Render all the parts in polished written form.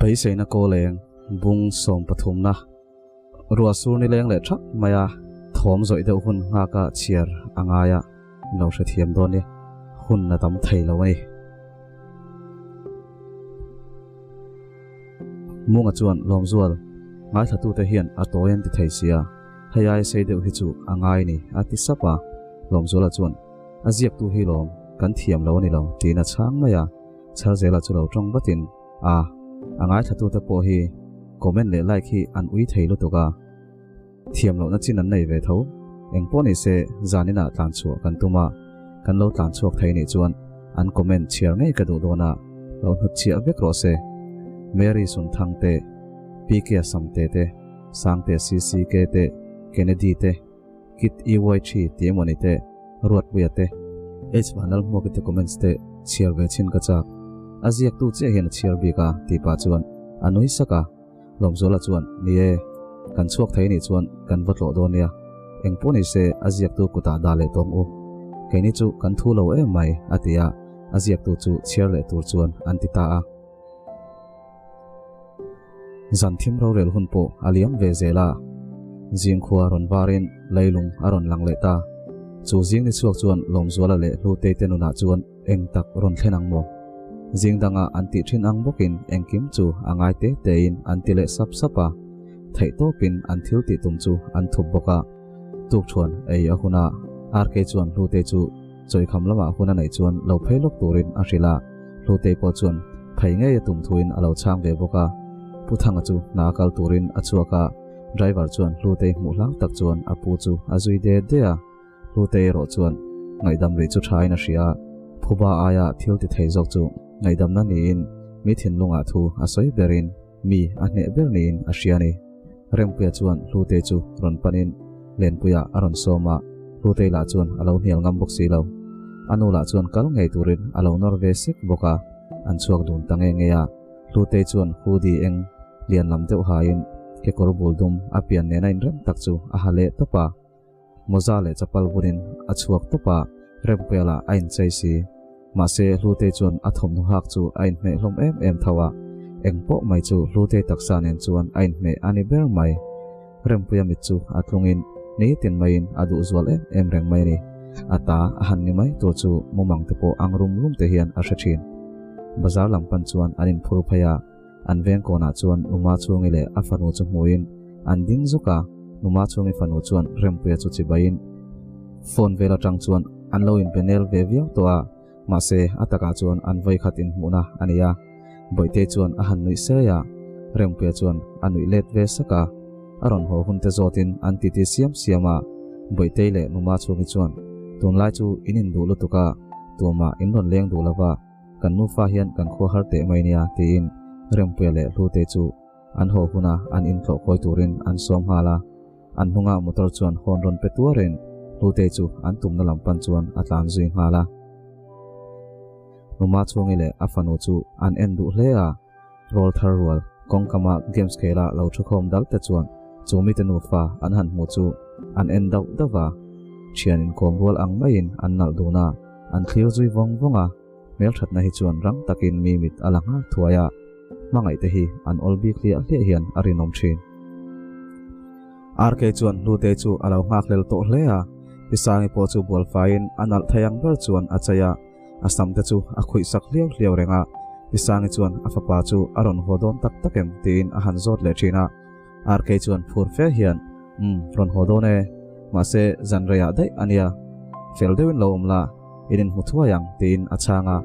bây giờ nó cô leng bung som pathum na rùa sur ni leng lệ chắc maya thom rồi đâu hun nga ka chiar angaya nấu sẽ thiêm đón đi hun là tấm thầy lâu này mua chuan lom zual ngai thatu te hian a toyan ti thei sia hay ai sei deuh hi chu angai ni ati sapa lom zual chuan a ziak tu hi lom kan thiam lo ni lo tina chang maya char zela chu lo tong batin angai thatu te po hi comment le like hi an ui thei lo toka thiam lo na chin an nei ve tho eng po ni se zanina tlan chu kan tuma kan lo tlan chuak thei ni chuan an comment share ngei ka du dona lo hu chia vek ro se Mary sun thang te PK sam te te sang te CCK te Kennedy te kit EY3 te moni te ruat buya te h panel mo ke comments te share ve chin ka chak aziak tu che hian share bi ka ti pa chuan anui saka lomzola chuan ni e kan chuak thei ni chuan kan votlo don nia engponi se aziak tu kuta dale tom u keini chu kan thu lo e mai atia aziak tu chu share le tur chuan antita a zan thim ro rel hun po aliam ve zela jing khuwa ron varin leilung aron lang le ta chu jing ni chuak chuan lom zuala le lu te te nuna chuan eng tak ron thlenang mo jing danga anti thin ang bokin engkim chu angai te te in anti le sap sapa thei to pin an thil ti tum chu an thup boka tuk chuan ei a huna rk chuan lu te chu choi kham lama huna nei chuan lo phailok turin a rila lu te po chuan phai nge tum thuin alo chang ve boka puthanga chu nakal turin achuaka driver chuan lute muhlang tak chuan apu chu azui de dea lute ro chuan ngaidam ri chu thaina ria phuba aya thil ti thei jok chu ngaidam na ni in mi thin lunga thu asoi berin mi ane ber ni in asiani rempuya chuan lute chu ron panin len puya aron soma lute la chuan alo nial ngam bok si lo anu la chuan kal ngei turin alo norve sik boka an chuak dun tange ngeya lute chuan hudi eng lian lam deuh hain ke korbul dum apian ne nain rem tak chu a hale topa moza le chapal burin achuak topa rempela ain chaisi mase lute chuan athom nu hak chu ain me hlom em thawa engpo mai chu lute taksa nen chuan ain me ani ber mai rempuya mi chu atlungin ni tin main adu zwal em reng mai ni ata ahan ni mai to chu mumang te po angrum lum te hian a thachin bazar lampan chuan anin phur phaya an veng kona chuan numa chungi le afanu chu muin an ding zuka numa chungi fanu chuan rempuya chu chibain phone vela tang chuan an lo in panel ve viau to a ma se ataka chuan an voi khatin muna ania boite chuan a han nui se ya rempuya chuan anui let ve saka aron ho hun te zotin an ti ti siama boite le numa chungi chuan tunlai chu inin du lutuka tuma in ron leng du lawa kan nu fa hian kan kho har te mai nia tin rempuya le lute chu an ho huna an in tho khoi turin an som hala an hunga motor chuan hon ron petuarin lute chu an tumna lampan chuan atlan zui hala numa chungi le afanu chu an endu hlea roll thar wal kongkama games khela lo thukhom dal te chuan chumi te nu fa an han mu chu an en dau dawa chian in kom rol ang main an nal duna an thlir zui vong vonga mel thatna hi chuan rang takin mi mit alanga thuaya mangai te hi an olbi clear hle hian arinom thin rk chuan lute chu alo ngak lel to hlea pisangi po chu bol fain anal thayang ber chuan achaya asam te chu a khui sak hliau renga pisangi chuan afapa chu aron hodon tak takem tin a han zot le thina rk chuan phur fe hian ron hodone mase zanreya dai ania feldewin lomla inin huthuayang tin achanga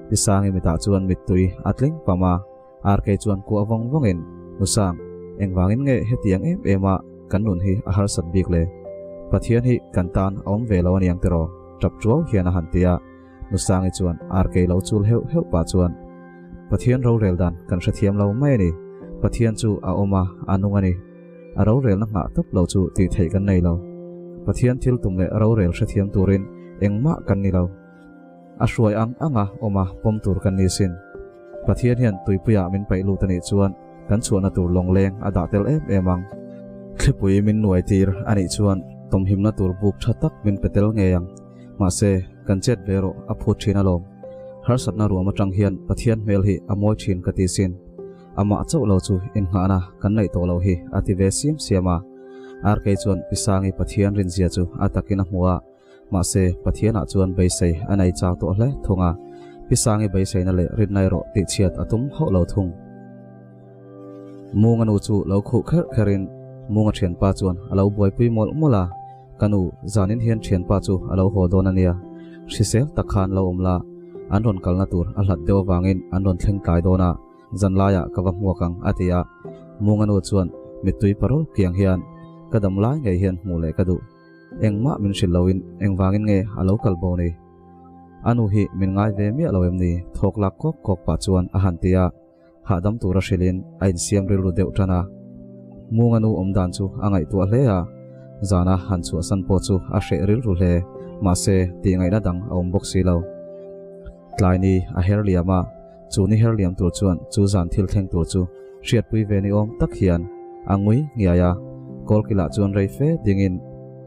pisangi mita chuan mitui atling pama rk chuan ku awang wangin nusang engwangin nge hetiang ema kanun hi ahar sat bik le pathian hi kantan om velo aniang tero tap chuaw hian a hantia nusang i chuan rk lo chul heu pa chuan pathian ro rel dan kan hrathiam lo mai ni pathian chu a oma anungani a ro rel na nga top lo chu ti thei kan nei lo pathian thil tum le ro rel hrathiam turin engma kan ni lo a hruai anga oma pom tur kan ni sin pathian hian tuipuya min pai lu tani chuan kan chuan atur longleng ada tel emang khlepui min nuai tir ani chuan tom himna tur buk thatak min petel ngeyang ma se kan chet vero a phut thina lom har satna ruama tang hian pathian mel hi amoi thin kati sin ama chau lo chu in ngana kan nei to lo hi ati ve siam siama RK chuan pisangi pathian rin zia chu atakina hmuwa ma se pathiana chuan beisei anei chak to hle thunga pisangi beisei na le rin nai ro ti chiat atum ho lo thung munganu chu lo khu kher kherin munga thian pa chuan alo boi pui mol mola kanu zanin hian thian pa chu alo ho don ania hrisel takhan lo omla anron kalna tur alhat dewa wangin anron thleng tlai dona zanlaya kawa muakang atia munganu chuan mitui parol kiang hian kadam lai ngai hian mule kadu engma min shilloin engwangin nge alo kalboni anu hi min ngai ve mi aloem ni thoklak kok kok pa chuan a hantia hadam tura shilin ain siam rilu deu tana munganu omdan chu angai tu hlea zana han chu san po chu a hre ril ru hle ma se ti ngai na dang om bok si lo tlaini a herliama chu ni herliam tur chuan chu zan thil thleng tur chu hriat pui ve ni om tak hian angui ngiaya kolkila chuan rei fe dingin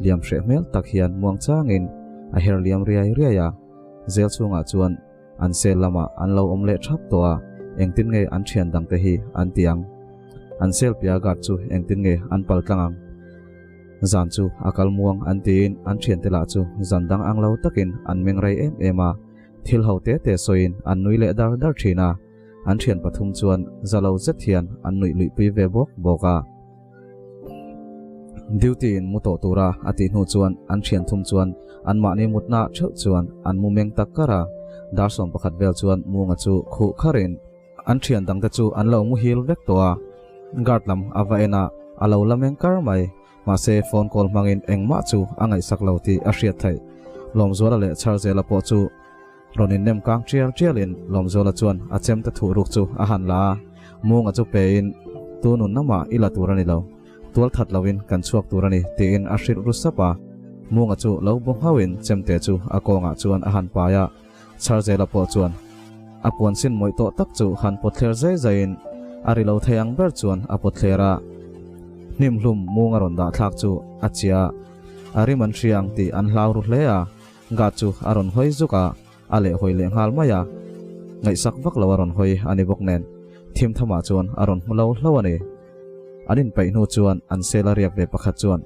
liam hre mel tak hian muang changin a herliam riai riaya zel chunga chuan an sel lama an lo om le thap to a engtin nge an thian dang te hi an tiang an sel pia gat chu engtin nge an pal tlangang zan chu akal muang an tin an thian te la chu zandang ang lo takin an meng rei em ema thil ho te te soin an nui le dar dar thina an thian pathum chuan zalo zet hian an nui lui pui ve bok boka duty in muto tura ati nu chuan an thian thum chuan an ma ni mutna theu chuan an mumeng takara dar som pakhat vel chuan munga chu khu kharin an thian dang te chu an lo mu hil vek towa gartlam avaena alo lameng kar mai ma se phone call mangin engma chu angai saklo ti a hriat thai lom zola le char zela po chu ronin nem kang chiar chialin lom zola chuan a chem ta thu ruk chu a han la munga chu pein tunun nama ila turani lo tual that lawin kan chuak turani tin a hrir ru sapa munga chu lo bong hawin chemte chu a konga chuan a han paya char zela po chuan a pon sin moi to tak chu han pothler zai zain ari lo thayang ber chuan a pothlera nim hlum munga ron da thak chu achia ari man hriang ti an hlau ru hlea ga chu aron hoi zuka ale hoi le ngal maya ngai sak vak lawaron hoi ani bok nen thim thama chuan aron mulo hlawani anin painu chuan an selariak ve pakhat chuan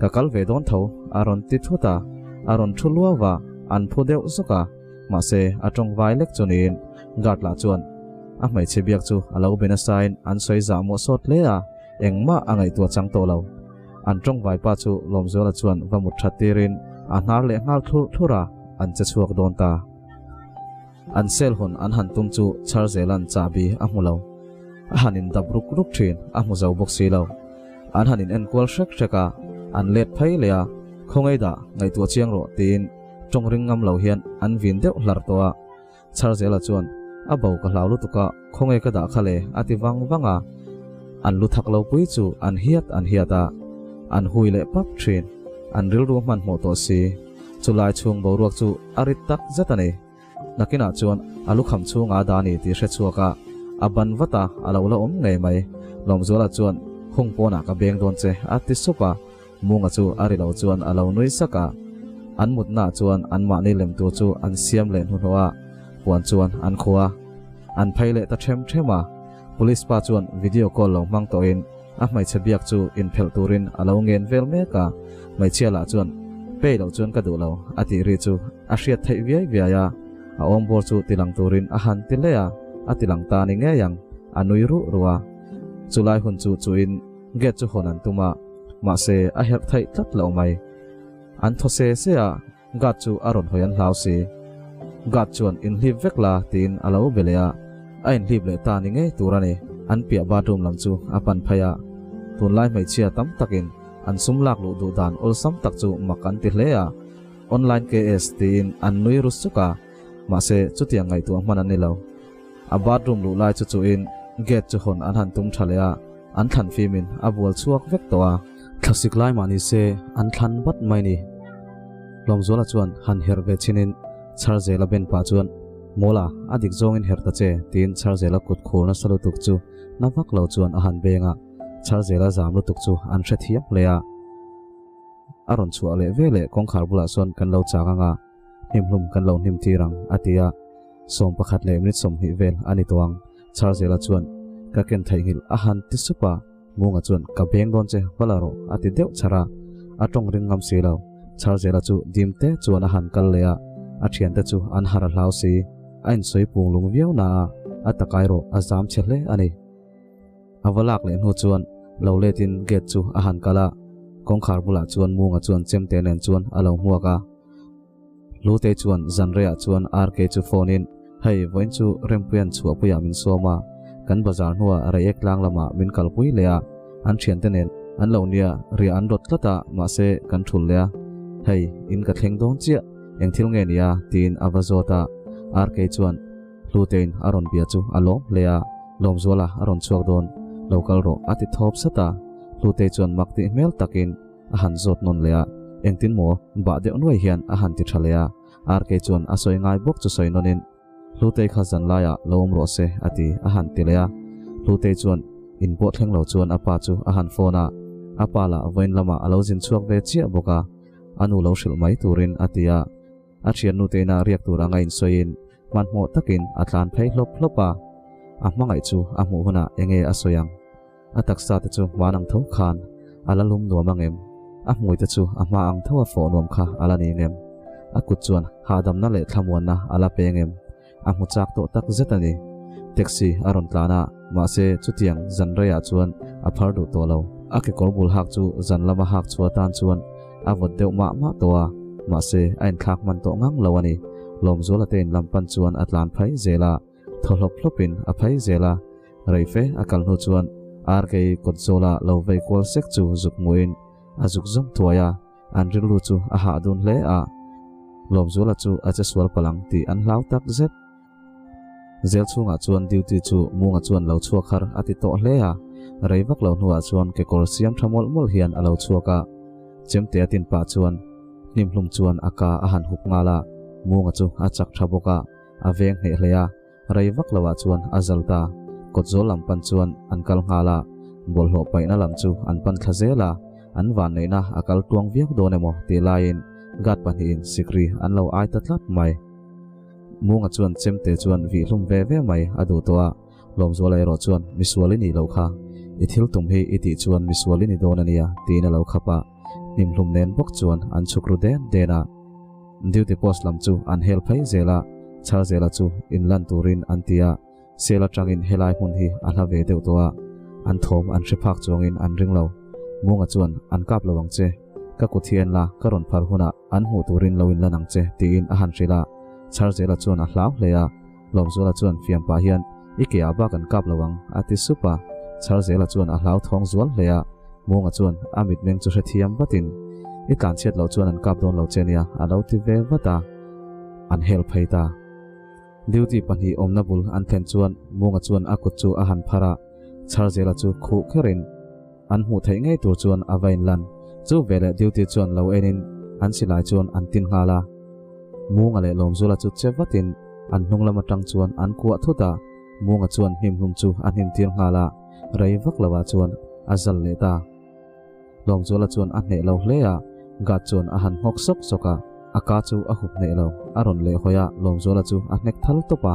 kakal ve don tho aron ti thuta aron thulwa wa an phudeu zuka ma se atong vai lek chunin gatla chuan a mai chebiak chu alo bena sign an soi za mo sot lea engma angai tua chang to lo an tong vai pa chu lom zola chuan vamut thatirin a hnar le ngal thura an che chuak don ta an sel hon an han tum chu char zelan chabi a mulo a hanin dabruk ruk thin a mu zau bok si lo an hanin en kwal shrek shreka an let phai lea khongai da ngai tua chiang ro tin tong ring ngam lo hian an vin deuh hlar towa char zela chuan a bau ka hlau lu tuka khongai ka da khale ati wanga an lu thak lo pui chu an hiata an hui le pap thin an ril ru man mo to si chulai chung bo ruak chu arit tak zatani nakina chuan alu kham chunga dani ti hre chuaka aban wata alo la om ngai mai lom zola chuan khung pona ka beng don che ati sopa munga chu ari lo chuan alo nui saka an mutna chuan an ma ni lem tu chu an siam len hunwa puan chuan an khuwa an phaile ta thema police pa chuan video call lo mang to in a mai chebiak chu in phel turin alo ngen vel meka mai chiala chuan pe lo chuan ka du lo ati ri chu a hriat thei viaya a om bor chu tilang turin a han tilea a tilang ta ni nge yang anui ru ruwa chulai hun chu chuin get chu honan tuma ma se a her thai tlat lo mai an those se a gat chu aron hoyan hlau si gat chuan in hlip vekla tin alo belea a in hlip le ta ni nge turani an pia bathroom lam chu apan phaya tunlai mai chia tam takin an sumlak lu du dan ol sam tak chu makan ti hlea online ks tin an nui ru suka ma se chutiang ngai tu man ani lo a bathroom lu lai chu in get chu hon an han tum thalea an than fimin a bol chuak vek towa classic lai mani se an than bat mai ni lom zola chuan han her ve chinin char zela ben pa chuan mola adik zong in her ta che tin char zela kut khona salu tuk chu na vak lo chuan a han benga char zela zam lu tuk chu an hre thiak lea aron chu ale vele kong khar bula son kan lo changa himhlum kan lo nim tirang atia som pakhat le minute som hi vel ani towang char zela chuan ka ken thai ngil a han ti supa munga chuan ka beng don che walaro ati deuh chara atong ring ngam silo char zela chu dimte chuan a han kal lea a thian te chu an har hlau si ain soi punglung viau na atakai ro azam chle ani awalak le nu chuan lo letin get chu a han kala kongkhar bula chuan munga chuan chemte nen chuan alo muaka lute chuan zanrea chuan RK chu phone in hei voin chu rempuan chu apuya min soma kan bazar nuwa ara ek lang lama min kalpui lea an thian te nen an lo nia ri an rot tlata ma se kan thul lea hei in ka thleng don chia eng thil nge nia tin awazota RK chuan lutein aron bia chu alo lea lom zola aron chuak don local ro ati thop sata lute chuan makti mel takin a han zot non lea engtin mo ba de onwai hian a han ti thalea RK chuan a soi ngai bok chu soi nonin lute kha zan laya lom ro se ati a han ti lea lute chuan in bo thleng lo chuan apa chu a han phona apa la voin lama alo jin chuak ve chia boka anu lo shil mai turin atia a thian nu te na riak tur anga in soin man mo takin atlan phei hlop hlopa a mangai chu a mu huna enge a soyang a taksa te chu wanang tho khan ala lum no mangem a mui te chu a ma ang tho fo nom kha ala ni ngem a kut chuan hadam na le thamon na ala pengem a mu chak to tak zetani taxi aron tlana ma se chutiang zanreya chuan a phardu to lo a ke korbul hak chu zanlama hak chua tan chuan a vot deuh ma towa ma se ain khak man to ngang lawani lom zola ten lampan chuan atlan phai zela tholop hlopin a phai zela reife akal nu chuan RK kotzola lo vei kol sek chu zuk muin azuk zom tuaya an rilu chu a ha dun le a lom zola chu a che swal palang ti an hlau tak zet zel chunga chuan duty chu munga chuan lo chuak har ati to hle a reivak lo nuwa chuan ke kolsiam thamol mol hian alo chuaka chemte atin pa chuan nimhlum chuan aka a han hup ngala munga chu a chak thaboka a veng hne hlea reivak lawa chuan azalta kotzol lampan chuan an kal ngala bolho paina lam chu an pan thazela an van neina akal tuang viak donemo ti lain gat panin sikri an lo ai tatlat mai munga chuan chemte chuan vi hlum ve ve mai adu towa lom zolai ro chuan miswali ni lo kha ithil tum hi iti chuan miswali ni donania tina lo khapa nimhlum nen bok chuan an chukru den dena duty post lam chu an hel phai zela char zela chu in lan turin antia sela tangin helai hun hi ala ve deuh towa an thom an hriphak chuangin an ringlo munga chuan an kap lawang che ka kuthian la karon phar huna an hu turin loin lanang che tiin a han rila char zela chuan a hlau hlea lom zola chuan fiam pa hian ikia ba kan kap lawang ati supa char zela chuan a hlau thong zual hlea munga chuan amit meng chu hrethiam batin i kan chet lo chuan an kap don lo chenia a lo ti ve wata an hel phaita duty pani omna bul an thlen chuan munga chuan a kut chu a han phara char zela chu khu kherin an hu thei ngai tur chuan a vain lan chu vele duty chuan lo enin an silai chuan an tin ngala munga le lom zola chu chewatin an hnunglama tang chuan an kuwa thuta munga chuan himhlum chu an him tir ngala reivak lawa chuan azal leta lom zola chuan a hne lo hlea ga chuan a han hok sok soka aka chu a hup ne lo aron le hoya lom zola chu a hnek thal topa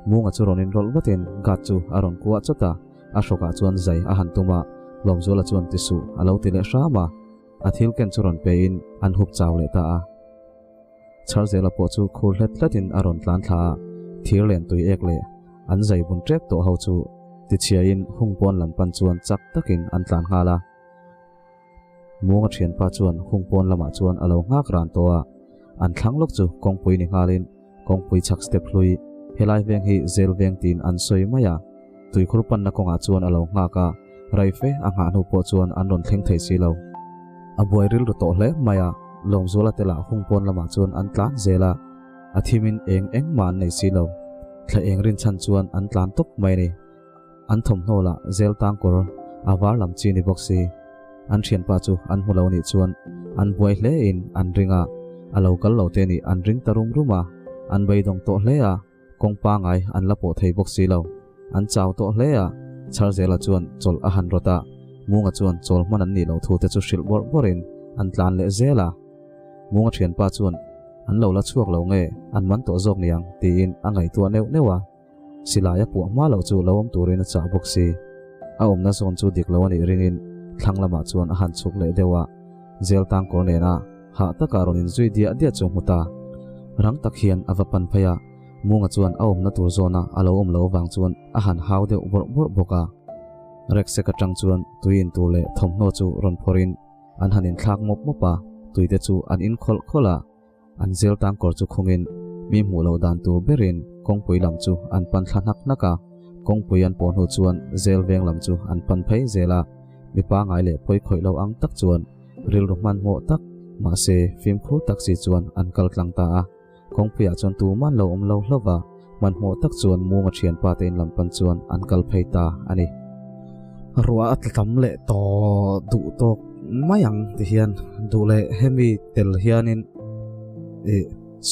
munga chu ronin rol watin ga chu aron kuwa chota a shoka chuan zai a han tuma lom zola chuan tisu alo tile shama a thil ken churon pe in an hup chaw le ta a char zela po chu khur hlet hletin aron tlan thla thir len tui ek le an zai bun trek to ho chu ti chia in hungpon lampan chuan chak takin an tlan ngala munga thian pa chuan hungpon lama chuan alo ngak ran towa an thlanglok chu kongpui ni ngalin kongpui chak step hlui helai veng hi zel veng tin an soi maya tuikhur pan na konga chuan alo ngaka raife anga nu po chuan an ron thleng thei silo a boiril ro to hle maya lom zola tela hungpon lama chuan an tlan zela a thimin eng man nei silo thla eng rin chan chuan an tlan tok mai ni an thom hnola zel tang kor awar lam chi ni boxi an thian pa chu an hulo ni chuan an boi hle in an ringa a local lo te ni an ring tarum ruma an beidong to hle a kongpa ngai an lapo thei boxi lo an chaw to hle a char zela chuan chol a han rota munga chuan chol man an ni lo thu te chu shil bor borin an tlan le zela munga thian pa chuan an lo la chuak lo nge an man to zok niang ti in angai tu neu newa silaya pu ma lo chu lawm turin cha bok si a omna zon chu dik lo ani ringin thanglama chuan a han chuk le dewa zel tang kor nena ha taka ronin zui dia dia chu muta rang tak hian avapan phaya munga chuan a omna tur zona alo om lo wang chuan a han hau de bor bor boka rek se ka tang chuan tuin tu le thomno chu ron phorin an hanin thlak mop mopa tuite chu an in khol khola an zel tang kor chu khungin mi mu lo dan tu berin kongpui lam chu an pan thlanak naka kongpui an pon hu chuan zel veng lam chu an pan phei zela mi pa ngai le poi khoi lo ang tak chuan ril ru man mo tak ma se phim khu tak si chuan an kal tlang ta a kongpui a chuan tu man lo om lo hlova man mo tak chuan munga thian pa tein lam pan chuan an kal phei ta ani ruwa atlam le to du to mayang ti hian du le hemi tel hianin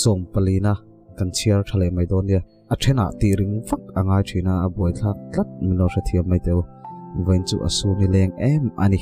som palina kan chiar thale mai don ya a thena ti ring fak angai thina a boi thak tlat mino tha thiam mai teu voin chu asu ni leng em ani